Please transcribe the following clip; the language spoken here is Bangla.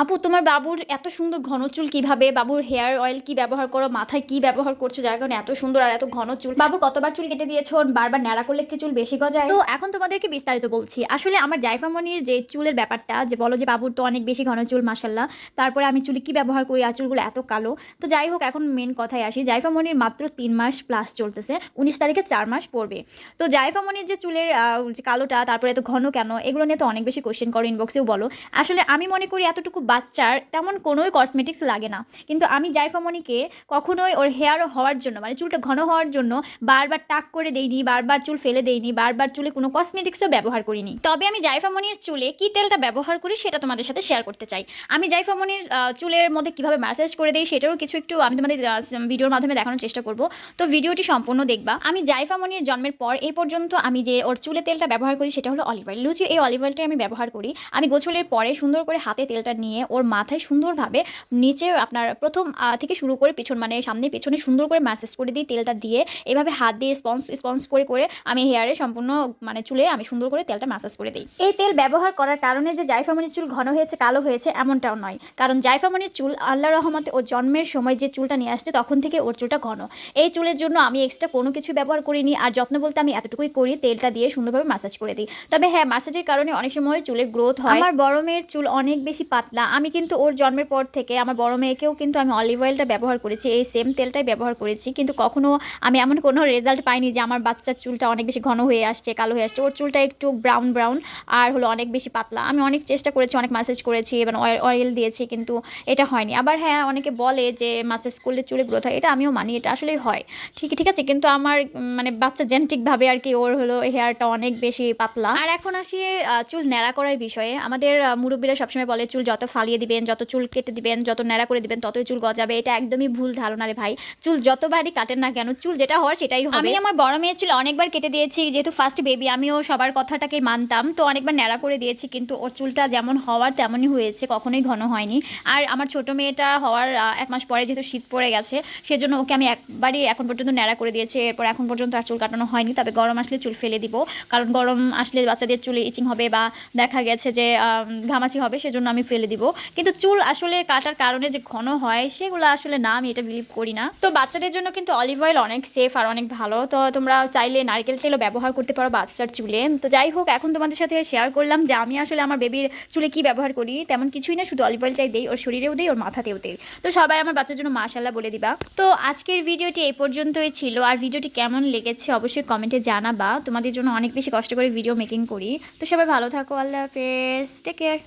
আপু তোমার বাবুর এত সুন্দর ঘন চুল কিভাবে, বাবুর হেয়ার অয়েল কি ব্যবহার করো, মাথায় কি ব্যবহার করছো যার কারণে এত সুন্দর আর এত ঘন চুল? বাবুর কতবার চুল কেটে দিয়েছো? বারবার ন্যাড়া করলে কি চুল বেশি গজায়? তো এখন তোমাদেরকে বিস্তারিত বলছি। আসলে আমার জাইফামনির যে চুলের ব্যাপারটা, যে বলো যে বাবুর তো অনেক বেশি ঘন চুল মাশাল্লাহ, তারপরে আমি চুলে কি ব্যবহার করি আর চুলগুলো এত কালো। তো যাই হোক, এখন মেন কথায় আসি। জাইফামনির মাত্র 3 মাস প্লাস চলতেছে, 19 তারিখে 4 মাস পড়বে। তো জাইফামনির যে চুলের যে কালোটা, তারপরে এত ঘন কেন, এগুলো নিয়ে তো অনেক বেশি কোশ্চেন করো, ইনবক্সেও বলো। আসলে আমি মনে করি এতটুকু বাচ্চার তেমন কোনোই কসমেটিক্স লাগে না, কিন্তু আমি জাইফামনিকে কখনোই ওর হেয়ার হওয়ার জন্য, মানে চুলটা ঘন হওয়ার জন্য বারবার টাক করে দেইনি, বারবার চুল ফেলে দেইনি, বারবার চুলে কোনো কসমেটিক্সও ব্যবহার করিনি। তবে আমি জাইফামনির চুলে কি তেলটা ব্যবহার করি সেটা তোমাদের সাথে শেয়ার করতে চাই। আমি জাইফামনির চুলের মধ্যে কিভাবে ম্যাসাজ করে দিই সেটারও কিছু একটু আমি তোমাদের ভিডিওর মাধ্যমে দেখানোর চেষ্টা করব। তো ভিডিওটি সম্পূর্ণ দেখবা। আমি জাইফামনির জন্মের পর এই পর্যন্ত আমি যে ওর চুলে তেলটা ব্যবহার করি সেটা হলো অলিভ অয়েল। লুচির এই অলিভ অয়েলটাই আমি ব্যবহার করি। আমি গোছলের পরে সুন্দর করে হাতে তেলটা নিয়ে ওর মাথায় সুন্দরভাবে নিচে আপনার প্রথম থেকে শুরু করে পিছন, মানে সামনে পেছনে সুন্দর করে ম্যাসেজ করে দিই তেলটা দিয়ে। এভাবে হাত দিয়ে স্পঞ্জ করে করে আমি হেয়ারে সম্পূর্ণ, মানে চুলে আমি সুন্দর করে তেলটা ম্যাসাজ করে দিই। এই তেল ব্যবহার করার কারণে যে জাইফামনির চুল ঘন হয়েছে, কালো হয়েছে, এমনটাও নয়। কারণ জাইফামনির চুল আল্লাহ রহমতে ওর জন্মের সময় যে চুলটা নিয়ে আসছে তখন থেকে ওর চুলটা ঘন। এই চুলের জন্য আমি এক্সট্রা কোনো কিছু ব্যবহার করিনি। আর যত্ন বলতে আমি এতটুকুই করি, তেলটা দিয়ে সুন্দরভাবে ম্যাসাজ করে দিই। তবে হ্যাঁ, ম্যাসাজের কারণে অনেক সময় চুলের গ্রোথ হয়। আমার বড় মেয়ের চুল অনেক বেশি পাতলা। আমি কিন্তু ওর জন্মের পর থেকে আমার বড় মেয়েকেও কিন্তু আমি অলিভ অয়েলটা ব্যবহার করেছি, এই সেম তেলটাই ব্যবহার করেছি, কিন্তু কখনো আমি এমন কোনো রেজাল্ট পাইনি যে আমার বাচ্চার চুলটা অনেক বেশি ঘন হয়ে আসছে, কালো হয়ে আসছে। ওর চুলটা একটু ব্রাউন ব্রাউন আর হলো অনেক বেশি পাতলা। আমি অনেক চেষ্টা করেছি, অনেক ম্যাসাজ করেছি এবং অয়েল দিয়েছি, কিন্তু এটা হয়নি। আবার হ্যাঁ, অনেকে বলে যে ম্যাসাজ করলে চুলে গ্রোথ হয়, এটা আমিও মানি, এটা আসলেই হয়, ঠিক আছে। কিন্তু আমার মানে বাচ্চা জেনেটিকভাবে আর কি ওর হলো হেয়ারটা অনেক বেশি পাতলা। আর এখন আসি চুল ন্যাড়া করার বিষয়ে। আমাদের মুরব্বীরা সবসময় বলে চুল যত ফালিয়ে দিবেন, যত চুল কেটে দিবেন, যত ন্যাড়া করে দিবেন ততই চুল গজাবে। এটা একদমই ভুল ধারণা রে ভাই। চুল যতবারই কাটেন না কেন, চুল যেটা হওয়ার সেটাই হবে। আমি আমার বড় মেয়ের চুল অনেকবার কেটে দিয়েছি, যেহেতু ফার্স্ট বেবি আমিও সবার কথাটাকে মানতাম, তো অনেকবার ন্যাড়া করে দিয়েছি, কিন্তু ওর চুলটা যেমন হওয়ার তেমনই হয়েছে, কখনোই ঘন হয়নি। আর আমার ছোট মেয়েটা হওয়ার 1 মাস পরে যেহেতু শীত পড়ে গেছে, সেজন্য ওকে আমি একবারই এখন পর্যন্ত ন্যাড়া করে দিয়েছি। এরপর এখন পর্যন্ত আর চুল কাটানো হয়নি। তবে গরম আসলে চুল ফেলে দিব, কারণ গরম আসলে বাচ্চাদের চুলে ইচিং হবে বা দেখা গেছে যে ঘামাচি হবে, সেজন্য আমি ফেলে দিব। কিন্তু চুল আসলে কাটার কারণে যে ঘন হয় সেগুলো আসলে না, আমি এটা বিলিভ করি না। তো বাচ্চাদের জন্য কিন্তু অলিভ অয়েল অনেক সেফ আর অনেক ভালো। তো তোমরা চাইলে নারকেল তেলও ব্যবহার করতে পারো বাচ্চার চুলে। তো যাই হোক, এখন তোমাদের সাথে শেয়ার করলাম যে আমি আসলে আমার বেবির চুলে কি ব্যবহার করি। তেমন কিছুই না, শুধু অলিভ অয়েলটাই দেই, ওর শরীরেও দেই, ওর মাথাতেও দেই। তো সবাই আমার বাচ্চার জন্য মাশাআল্লাহ বলে দিবা। তো আজকের ভিডিওটি এই পর্যন্তই ছিল। আর ভিডিওটি কেমন লেগেছে অবশ্যই কমেন্টে জানাবা। তোমাদের জন্য অনেক বেশি কষ্ট করে ভিডিও মেকিং করি। তো সবাই ভালো থাকো, আল্লাহ হাফেজ, টেক কেয়ার।